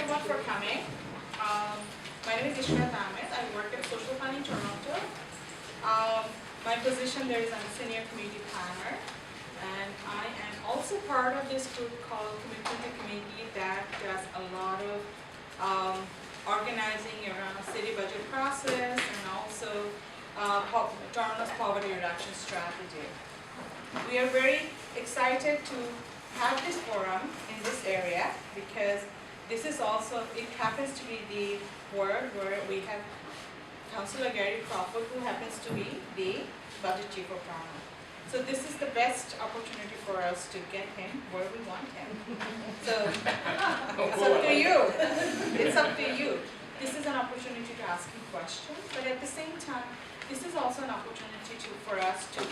everyone for coming. My name is Israt Ahmed. I work at Social Planning Toronto. My position there is I'm a senior community planner, and I am also part of this group called Community Committee that does a lot of organizing around city budget process and also Toronto's poverty reduction strategy. We are very excited to have this forum in this area because this is also, it happens to be the ward where we have Councillor Gary Crawford, who happens to be the budget chief of Toronto. So this is the best opportunity for us to get him where we want him. So it's up to you. It's up to you. This is an opportunity to ask him questions, but at the same time, this is also an opportunity for us to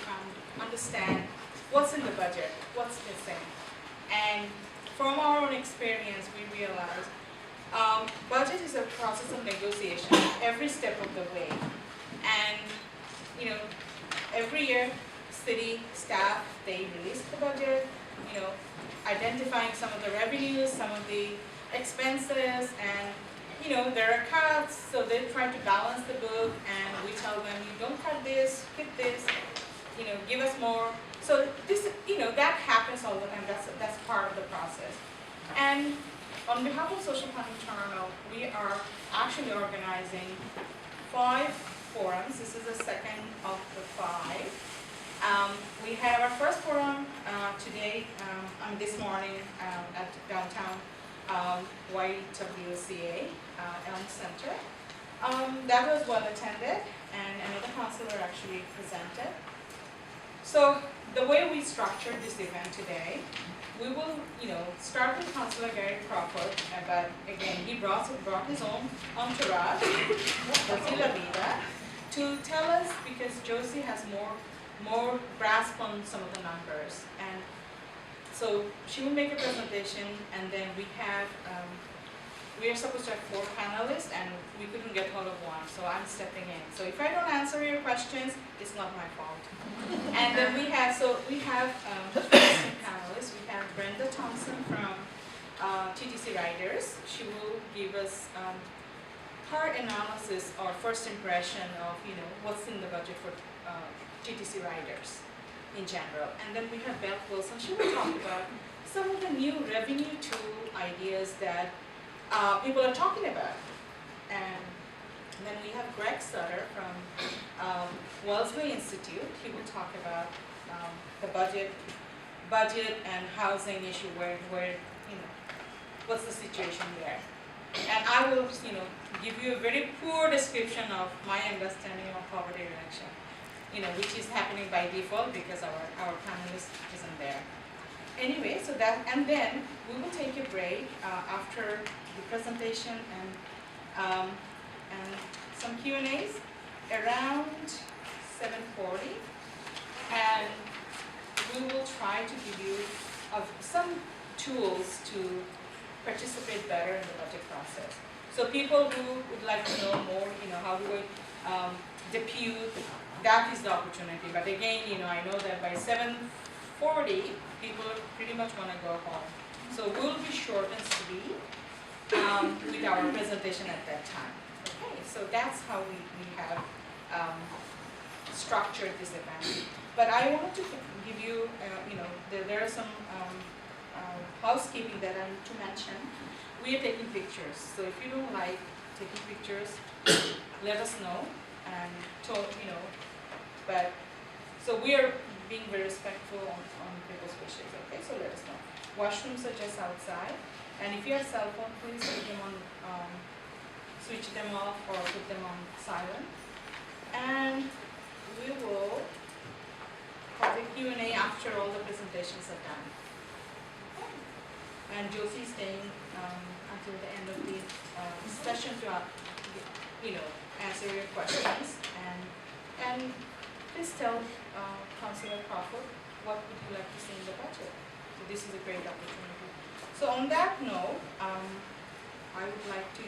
understand what's in the budget, what's missing. And from our own experience, we realize budget is a process of negotiation every step of the way. And every year, city staff, they release the budget, identifying some of the revenues, some of the expenses, and there are cuts, so they try to balance the book, and we tell them, you don't cut this, hit this, give us more. So this, that happens all the time. That's part of the process. And on behalf of Social Planning Toronto, we are actually organizing 5 forums. This is the second of the 5. We have our first forum today, this morning at downtown YWCA Elm Center. That was well attended, and another councillor actually presented. So the way we structured this event today, we will, start with Councillor Gary Crawford, but again, he brought his own entourage, Josie Lavida, to tell us, because Josie has more grasp on some of the numbers, and so she will make a presentation, and then we are supposed to have 4 panelists, and we couldn't get hold of one, so I'm stepping in. So if I don't answer your questions, it's not my fault. And then we have 2 panelists. We have Brenda Thompson from TTC Riders. She will give us her analysis or first impression of what's in the budget for TTC Riders in general. And then we have Beth Wilson. She will talk about some of the new revenue tool ideas that people are talking about. And then we have Greg Sutter from Wellesley Institute. He will talk about the budget and housing issue, where what's the situation there. And I will give you a very poor description of my understanding of poverty reduction, which is happening by default because our panelist isn't there. Anyway, so that, and then we will take a break after the presentation and some Q&As around 7:40, and we will try to give you some tools to participate better in the budget process. So people who would like to know more, how do we depute, that is the opportunity. But again, I know that by 7:40, people pretty much want to go home. So we'll be short and sweet with our presentation at that time. Okay, so that's how we have structured this event. But I wanted to give you, there are some housekeeping that I need to mention. We are taking pictures, so if you don't like taking pictures, let us know. And but so we are being very respectful on people's wishes. Okay, so let us know. Washrooms are just outside, and if you have cell phone, please put them on, switch them off or put them on silent. And we will have a Q&A after all the presentations are done. Okay. And Josie is staying until the end of the session to answer your questions. And please tell Councillor Crawford, what would you like to see in the budget? So this is a great opportunity. So on that note, I would like to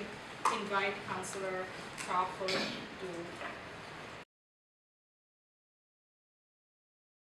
invite Councillor Crawford to